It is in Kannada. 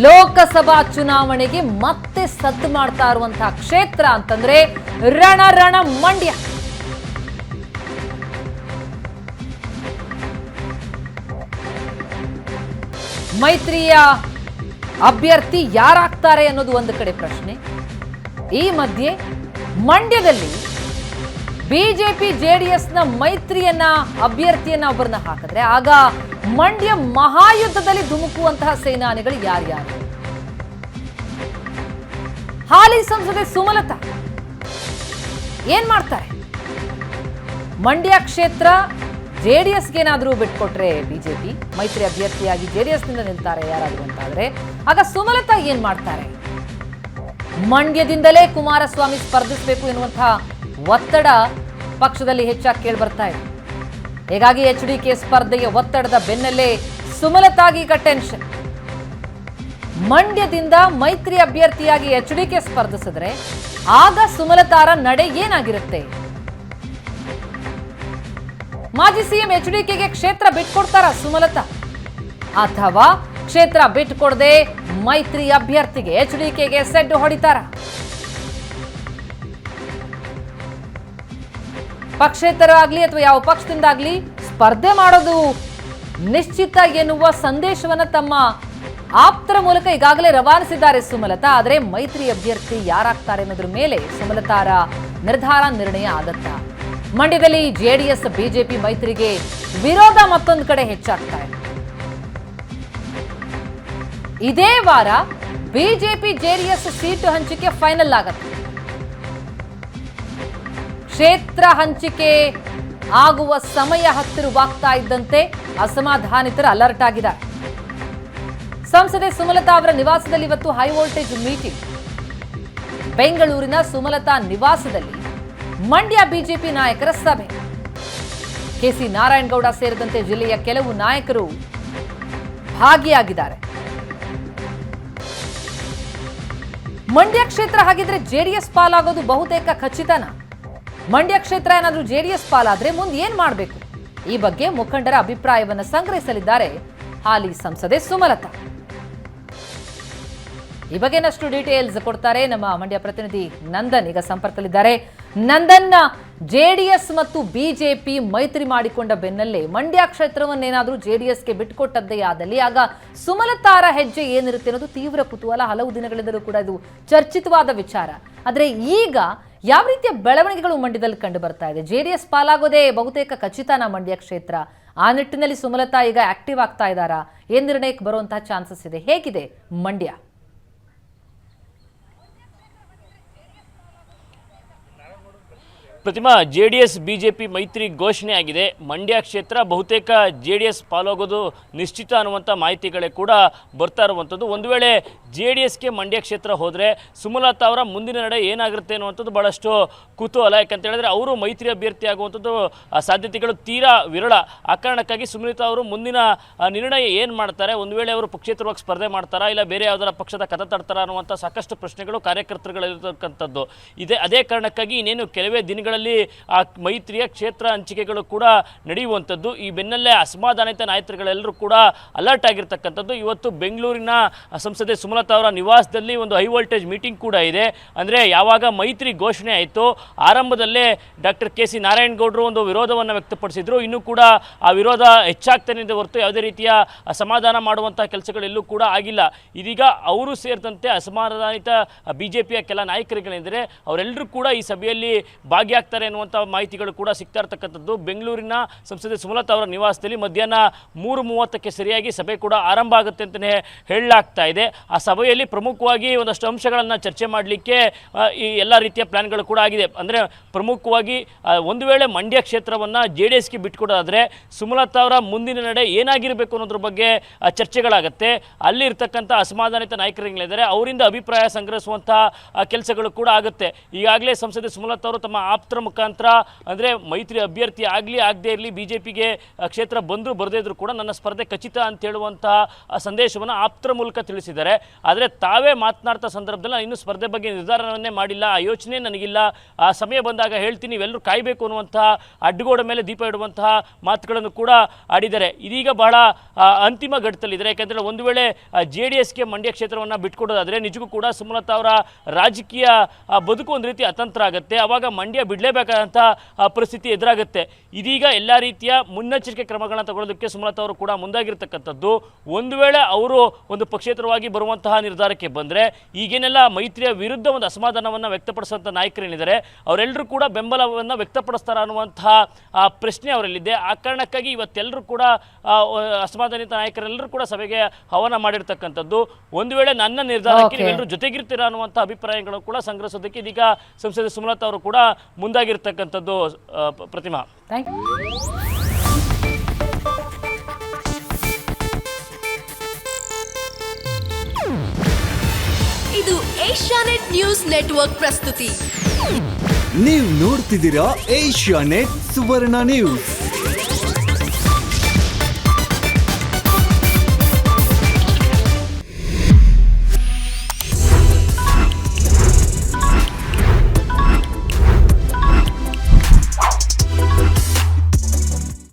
ಲೋಕಸಭಾ ಚುನಾವಣೆಗೆ ಮತ್ತೆ ಸದ್ದು ಮಾಡ್ತಾ ಇರುವಂತಹ ಕ್ಷೇತ್ರ ಅಂತಂದ್ರೆ ರಣ ಮಂಡ್ಯ. ಮೈತ್ರಿಯ ಅಭ್ಯರ್ಥಿ ಯಾರಾಗ್ತಾರೆ ಅನ್ನೋದು ಒಂದು ಕಡೆ ಪ್ರಶ್ನೆ. ಈ ಮಧ್ಯೆ ಮಂಡ್ಯದಲ್ಲಿ ಬಿಜೆಪಿ ಜೆಡಿಎಸ್ನ ಮೈತ್ರಿಯನ್ನ ಅಭ್ಯರ್ಥಿಯನ್ನ ಒಬ್ಬರನ್ನ ಹಾಕಿದ್ರೆ ಆಗ ಮಂಡ್ಯ ಮಹಾಯುದ್ಧದಲ್ಲಿ ಧುಮುಕುವಂತಹ ಸೇನಾನಿಗಳು ಯಾರ್ಯಾರು? ಹಾಲಿ ಸಂಸದೆ ಸುಮಲತಾ ಏನ್ ಮಾಡ್ತಾರೆ? ಮಂಡ್ಯ ಕ್ಷೇತ್ರ ಜೆಡಿಎಸ್ಗೆ ಏನಾದರೂ ಬಿಟ್ಕೊಟ್ರೆ ಬಿಜೆಪಿ ಮೈತ್ರಿ ಅಭ್ಯರ್ಥಿಯಾಗಿ ಜೆಡಿಎಸ್ನಿಂದ ನಿಲ್ತಾರೆ ಯಾರಾದರೂ ಅಂತಾದ್ರೆ ಆಗ ಸುಮಲತಾ ಏನ್ ಮಾಡ್ತಾರೆ? ಮಂಡ್ಯದಿಂದಲೇ ಕುಮಾರಸ್ವಾಮಿ ಸ್ಪರ್ಧಿಸಬೇಕು ಎನ್ನುವಂತಹ ಒತ್ತಡ ಪಕ್ಷದಲ್ಲಿ ಹೆಚ್ಚಾಗಿ ಕೇಳಿ ಬರ್ತಾ ಇದೆ. ಹೀಗಾಗಿ HDK ಸ್ಪರ್ಧೆಯ ಒತ್ತಡದ ಬೆನ್ನಲ್ಲೇ ಸುಮಲತಾಗಿ ಈಗ ಟೆನ್ಷನ್. ಮಂಡ್ಯದಿಂದ ಮೈತ್ರಿ ಅಭ್ಯರ್ಥಿಯಾಗಿ HDK ಸ್ಪರ್ಧಿಸಿದ್ರೆ ಆಗ ಸುಮಲತಾರ ನಡೆ ಏನಾಗಿರುತ್ತೆ? ಮಾಜಿ ಸಿಎಂ HDKಗೆ ಕ್ಷೇತ್ರ ಬಿಟ್ಕೊಡ್ತಾರ ಸುಮಲತಾ, ಅಥವಾ ಕ್ಷೇತ್ರ ಬಿಟ್ಕೊಡದೆ ಮೈತ್ರಿ ಅಭ್ಯರ್ಥಿಗೆ HDKಗೆ ಸೆಡ್ ಹೊಡಿತಾರ? ಪಕ್ಷೇತರ ಆಗ್ಲಿ ಅಥವಾ ಯಾವ ಪಕ್ಷದಿಂದಾಗ್ಲಿ ಸ್ಪರ್ಧೆ ಮಾಡೋದು ನಿಶ್ಚಿತ ಎನ್ನುವ ಸಂದೇಶವನ್ನ ತಮ್ಮ ಆಪ್ತರ ಮೂಲಕ ಈಗಾಗಲೇ ರವಾನಿಸಿದ್ದಾರೆ ಸುಮಲತಾ. ಆದರೆ ಮೈತ್ರಿ ಅಭ್ಯರ್ಥಿ ಯಾರಾಗ್ತಾರೆ ಅನ್ನೋದ್ರ ಮೇಲೆ ಸುಮಲತಾರ ನಿರ್ಣಯ ಆಗತ್ತಾ? ಮಂಡ್ಯದಲ್ಲಿ ಜೆಡಿಎಸ್ ಬಿಜೆಪಿ ಮೈತ್ರಿಗೆ ವಿರೋಧ ಮತ್ತೊಂದು ಕಡೆ ಹೆಚ್ಚಾಗ್ತಾ ಇದೆ. ಇದೇ ವಾರ ಬಿಜೆಪಿ ಜೆಡಿಎಸ್ ಸೀಟು ಹಂಚಿಕೆ ಫೈನಲ್ ಆಗತ್ತೆ. ಕ್ಷೇತ್ರ ಹಂಚಿಕೆ ಆಗುವ ಸಮಯ ಹತ್ತಿರವಾಗ್ತಾ ಇದ್ದಂತೆ ಅಸಮಾಧಾನಿತರು ಅಲರ್ಟ್ ಆಗಿದ್ದಾರೆ. ಸಂಸದೆ ಸುಮಲತಾ ಅವರ ನಿವಾಸದಲ್ಲಿ ಇವತ್ತು ಹೈ ವೋಲ್ಟೇಜ್ ಮೀಟಿಂಗ್. ಬೆಂಗಳೂರಿನ ಸುಮಲತಾ ನಿವಾಸದಲ್ಲಿ ಮಂಡ್ಯ ಬಿಜೆಪಿ ನಾಯಕರ ಸಭೆ. KC ನಾರಾಯಣಗೌಡ ಸೇರಿದಂತೆ ಜಿಲ್ಲೆಯ ಕೆಲವು ನಾಯಕರು ಭಾಗಿಯಾಗಿದ್ದಾರೆ. ಮಂಡ್ಯ ಕ್ಷೇತ್ರ ಹಾಗಿದ್ರೆ ಜೆಡಿಎಸ್ ಪಾಲಾಗೋದು ಬಹುತೇಕ ಖಚಿತನಾ? ಮಂಡ್ಯ ಕ್ಷೇತ್ರ ಏನಾದರೂ ಜೆಡಿಎಸ್ ಪಾಲಾದ್ರೆ ಮುಂದೆ ಏನ್ ಮಾಡಬೇಕು? ಈ ಬಗ್ಗೆ ಮುಖಂಡರ ಅಭಿಪ್ರಾಯವನ್ನು ಸಂಗ್ರಹಿಸಲಿದ್ದಾರೆ ಹಾಲಿ ಸಂಸದೆ ಸುಮಲತಾ. ಈ ಬಗ್ಗೆನಷ್ಟು ಡೀಟೇಲ್ಸ್ ಕೊಡ್ತಾರೆ ನಮ್ಮ ಮಂಡ್ಯ ಪ್ರತಿನಿಧಿ ನಂದನ್. ಈಗ ಸಂಪರ್ಕದಲ್ಲಿದ್ದಾರೆ. ನಂದನ್, ಜೆಡಿಎಸ್ ಮತ್ತು ಬಿಜೆಪಿ ಮೈತ್ರಿ ಮಾಡಿಕೊಂಡ ಬೆನ್ನಲ್ಲೇ ಮಂಡ್ಯ ಕ್ಷೇತ್ರವನ್ನೇನಾದರೂ ಜೆಡಿಎಸ್ಗೆ ಬಿಟ್ಟುಕೊಟ್ಟದ್ದೇ ಆದಲ್ಲಿ ಆಗ ಸುಮಲತಾರ ಹೆಜ್ಜೆ ಏನಿರುತ್ತೆ ಅನ್ನೋದು ತೀವ್ರ ಕುತೂಹಲ. ಹಲವು ದಿನಗಳಿಂದಲೂ ಕೂಡ ಇದು ಚರ್ಚಿತವಾದ ವಿಚಾರ. ಆದರೆ ಈಗ ಯಾವ ರೀತಿಯ ಬೆಳವಣಿಗೆಗಳು ಮಂಡ್ಯದಲ್ಲಿ ಕಂಡು ಬರ್ತಾ ಇದೆ? ಜೆಡಿಎಸ್ ಪಾಲಾಗೋದೇ ಬಹುತೇಕ ಖಚಿತನಾ ಮಂಡ್ಯ ಕ್ಷೇತ್ರ? ಆ ನಿಟ್ಟಿನಲ್ಲಿ ಸುಮಲತಾ ಈಗ ಆಕ್ಟಿವ್ ಆಗ್ತಾ ಇದ್ದಾರಾ? ಏನ್ ನಿರ್ಣಯಕ್ಕೆ ಬರುವಂತಹ ಚಾನ್ಸಸ್ ಇದೆ? ಹೇಗಿದೆ ಮಂಡ್ಯ? ಪ್ರತಿಮಾ, JDS BJP ಮೈತ್ರಿ ಘೋಷಣೆ ಆಗಿದೆ. ಮಂಡ್ಯ ಕ್ಷೇತ್ರ ಬಹುತೇಕ JDS ಪಾಲಾಗೋದು ನಿಶ್ಚಿತ ಅನ್ನುವಂಥ ಮಾಹಿತಿಗಳೇ ಕೂಡ ಬರ್ತಾ ಇರುವಂಥದ್ದು. ಒಂದು ವೇಳೆ JDSಗೆ ಮಂಡ್ಯ ಕ್ಷೇತ್ರ ಹೋದರೆ ಸುಮಲತಾ ಅವರ ಮುಂದಿನ ನಡೆ ಏನಾಗುತ್ತೆ ಅನ್ನುವಂಥದ್ದು ಭಾಳಷ್ಟು ಕುತೂಹಲ. ಯಾಕಂತ ಹೇಳಿದ್ರೆ ಅವರು ಮೈತ್ರಿ ಅಭ್ಯರ್ಥಿ ಆಗುವಂಥದ್ದು ಸಾಧ್ಯತೆಗಳು ತೀರಾ ವಿರಳ. ಆ ಕಾರಣಕ್ಕಾಗಿ ಸುಮಲತಾ ಅವರು ಮುಂದಿನ ನಿರ್ಣಯ ಏನು ಮಾಡ್ತಾರೆ, ಒಂದು ವೇಳೆ ಅವರು ಪಕ್ಷೇತರವಾಗಿ ಸ್ಪರ್ಧೆ ಮಾಡ್ತಾರಾ ಇಲ್ಲ ಬೇರೆ ಯಾವುದರ ಪಕ್ಷದ ಕಥ ತಡ್ತಾರಾ ಅನ್ನುವಂಥ ಸಾಕಷ್ಟು ಪ್ರಶ್ನೆಗಳು ಕಾರ್ಯಕರ್ತರುಗಳಿರ್ತಕ್ಕಂಥದ್ದು ಇದೆ. ಅದೇ ಕಾರಣಕ್ಕಾಗಿ ಇನ್ನೇನು ಕೆಲವೇ ದಿನಗಳಲ್ಲಿ ಆ ಮೈತ್ರಿಯ ಕ್ಷೇತ್ರ ಹಂಚಿಕೆಗಳು ಕೂಡ ನಡೆಯುವಂಥದ್ದು. ಈ ಬೆನ್ನಲ್ಲೇ ಅಸಮಾಧಾನಿತ ನಾಯಕರುಗಳೆಲ್ಲರೂ ಕೂಡ ಅಲರ್ಟ್ ಆಗಿರ್ತಕ್ಕಂಥದ್ದು. ಇವತ್ತು ಬೆಂಗಳೂರಿನ ಸಂಸದೆ ಸುಮಲತಾ ಅವರ ನಿವಾಸದಲ್ಲಿ ಒಂದು ಹೈ ವೋಲ್ಟೇಜ್ ಮೀಟಿಂಗ್ ಕೂಡ ಇದೆ. ಅಂದರೆ ಯಾವಾಗ ಮೈತ್ರಿ ಘೋಷಣೆ ಆಯಿತು ಆರಂಭದಲ್ಲೇ ಡಾಕ್ಟರ್ KC ನಾರಾಯಣಗೌಡರು ಒಂದು ವಿರೋಧವನ್ನು ವ್ಯಕ್ತಪಡಿಸಿದ್ರು. ಇನ್ನೂ ಕೂಡ ಆ ವಿರೋಧ ಹೆಚ್ಚಾಗ್ತಾನೆ ಇದೆ ಹೊರತು ಯಾವುದೇ ರೀತಿಯ ಸಮಾಧಾನ ಮಾಡುವಂಥ ಕೆಲಸಗಳೆಲ್ಲೂ ಕೂಡ ಆಗಿಲ್ಲ. ಇದೀಗ ಅವರು ಸೇರಿದಂತೆ ಅಸಮಾಧಾನಿತ BJPಯ ಕೆಲ ನಾಯಕರುಗಳೆಂದರೆ ಅವರೆಲ್ಲರೂ ಕೂಡ ಈ ಸಭೆಯಲ್ಲಿ ಭಾಗಿಯಾಗ್ತಾರೆ ಎನ್ನುವಂಥ ಮಾಹಿತಿಗಳು ಕೂಡ ಸಿಗ್ತಾ ಇರ್ತಕ್ಕಂಥದ್ದು. ಬೆಂಗಳೂರಿನ ಸಂಸದೆ ಸುಮಲತಾ ಅವರ ನಿವಾಸದಲ್ಲಿ ಮಧ್ಯಾಹ್ನ 3:30ಕ್ಕೆ ಸರಿಯಾಗಿ ಸಭೆ ಕೂಡ ಆರಂಭ ಆಗುತ್ತೆ ಅಂತಲೇ ಹೇಳಲಾಗ್ತಾ ಇದೆ. ಆ ಸಭೆಯಲ್ಲಿ ಪ್ರಮುಖವಾಗಿ ಒಂದಷ್ಟು ಅಂಶಗಳನ್ನು ಚರ್ಚೆ ಮಾಡಲಿಕ್ಕೆ ಈ ಎಲ್ಲ ರೀತಿಯ ಪ್ಲಾನ್ಗಳು ಕೂಡ ಆಗಿದೆ. ಅಂದರೆ ಪ್ರಮುಖವಾಗಿ ಒಂದು ವೇಳೆ ಮಂಡ್ಯ ಕ್ಷೇತ್ರವನ್ನು JDSಗೆ ಬಿಟ್ಕೊಡೋದಾದರೆ ಸುಮಲತಾ ಅವರ ಮುಂದಿನ ನಡೆ ಏನಾಗಿರಬೇಕು ಅನ್ನೋದ್ರ ಬಗ್ಗೆ ಚರ್ಚೆಗಳಾಗುತ್ತೆ. ಅಲ್ಲಿರ್ತಕ್ಕಂಥ ಅಸಮಾಧಾನಿತ ನಾಯಕರುಗಳಿದ್ದಾರೆ, ಅವರಿಂದ ಅಭಿಪ್ರಾಯ ಸಂಗ್ರಹಿಸುವಂಥ ಕೆಲಸಗಳು ಕೂಡ ಆಗುತ್ತೆ. ಈಗಾಗಲೇ ಸಂಸದೆ ಸುಮಲತಾ ಅವರು ತಮ್ಮ ಆಪ್ತ ಆಪ್ತರ ಮುಖಾಂತರ ಅಂದರೆ ಮೈತ್ರಿ ಅಭ್ಯರ್ಥಿ ಆಗದೇ ಇರಲಿ, BJPಗೆ ಕ್ಷೇತ್ರ ಬಂದರೂ ಬರದೇ ಇದ್ರೂ ಕೂಡ ನನ್ನ ಸ್ಪರ್ಧೆ ಖಚಿತ ಅಂತ ಹೇಳುವಂತಹ ಸಂದೇಶವನ್ನು ಆಪ್ತರ ಮೂಲಕ ತಿಳಿಸಿದ್ದಾರೆ. ಆದರೆ ತಾವೇ ಮಾತನಾಡ್ತಾ ಸಂದರ್ಭದಲ್ಲಿ ನಾನು ಇನ್ನೂ ಸ್ಪರ್ಧೆ ಬಗ್ಗೆ ನಿರ್ಧಾರವನ್ನೇ ಮಾಡಿಲ್ಲ, ಆ ಯೋಚನೆ ನನಗಿಲ್ಲ, ಆ ಸಮಯ ಬಂದಾಗ ಹೇಳ್ತೀನಿ, ಇವೆಲ್ಲರೂ ಕಾಯಬೇಕು ಅನ್ನುವಂತಹ ಅಡ್ಡಗೋಡ ಮೇಲೆ ದೀಪ ಇಡುವಂತಹ ಮಾತುಗಳನ್ನು ಕೂಡ ಆಡಿದ್ದಾರೆ. ಇದೀಗ ಬಹಳ ಅಂತಿಮ ಘಟ್ಟದಲ್ಲಿದ್ದಾರೆ. ಯಾಕೆಂದರೆ ಒಂದು ವೇಳೆ JDSಗೆ ಮಂಡ್ಯ ಕ್ಷೇತ್ರವನ್ನು ಬಿಟ್ಕೊಡೋದಾದರೆ ನಿಜಕ್ಕೂ ಕೂಡ ಸುಮಲತಾ ಅವರ ರಾಜಕೀಯ ಬದುಕು ಒಂದು ರೀತಿ ಅತಂತ್ರ ಆಗುತ್ತೆ. ಆವಾಗ ಮಂಡ್ಯ ಬಿಡಲೇಬೇಕಾದಂಥ ಪರಿಸ್ಥಿತಿ ಎದುರಾಗುತ್ತೆ. ಇದೀಗ ಎಲ್ಲ ರೀತಿಯ ಮುನ್ನೆಚ್ಚರಿಕೆ ಕ್ರಮಗಳನ್ನು ತಗೊಳ್ಳೋದಕ್ಕೆ ಸುಮಲತಾ ಅವರು ಕೂಡ ಮುಂದಾಗಿರ್ತಕ್ಕಂಥದ್ದು. ಒಂದು ವೇಳೆ ಅವರು ಒಂದು ಪಕ್ಷೇತರವಾಗಿ ಬರುವಂತಹ ನಿರ್ಧಾರಕ್ಕೆ ಬಂದರೆ ಈಗೇನೆಲ್ಲ ಮೈತ್ರಿಯ ವಿರುದ್ಧ ಒಂದು ಅಸಮಾಧಾನವನ್ನು ವ್ಯಕ್ತಪಡಿಸುವಂಥ ನಾಯಕರೇನಿದ್ದಾರೆ ಅವರೆಲ್ಲರೂ ಕೂಡ ಬೆಂಬಲವನ್ನು ವ್ಯಕ್ತಪಡಿಸ್ತಾರೆ ಅನ್ನುವಂತಹ ಪ್ರಶ್ನೆ ಅವರಲ್ಲಿದೆ. ಆ ಕಾರಣಕ್ಕಾಗಿ ಇವತ್ತೆಲ್ಲರೂ ಕೂಡ ಅಸಮಾಧಾನಿತ ನಾಯಕರೆಲ್ಲರೂ ಕೂಡ ಸಭೆಗೆ ಆಹ್ವಾನ ಮಾಡಿರ್ತಕ್ಕಂಥದ್ದು. ಒಂದು ವೇಳೆ ನನ್ನ ನಿರ್ಧಾರಕ್ಕೆ ನೀವೆಲ್ಲರೂ ಜೊತೆಗಿರ್ತೀರಾ ಅನ್ನುವಂಥ ಅಭಿಪ್ರಾಯಗಳು ಕೂಡ ಸಂಗ್ರಹಿಸೋದಕ್ಕೆ ಇದೀಗ ಸಂಸದೆ ಸುಮಲತಾ ಅವರು ಕೂಡ ಮುಂದಾಗಿರ್ತಕ್ಕಂಥದ್ದು. ಪ್ರತಿಮಾ, ಥ್ಯಾಂಕ್ ಯು. ಇದು ಏಷ್ಯಾನೆಟ್ ನ್ಯೂಸ್ ನೆಟ್ವರ್ಕ್ ಪ್ರಸ್ತುತಿ. ನೀವು ನೋಡ್ತಿದ್ದೀರಾ ಏಷ್ಯಾನೆಟ್ ಸುವರ್ಣ ನ್ಯೂಸ್.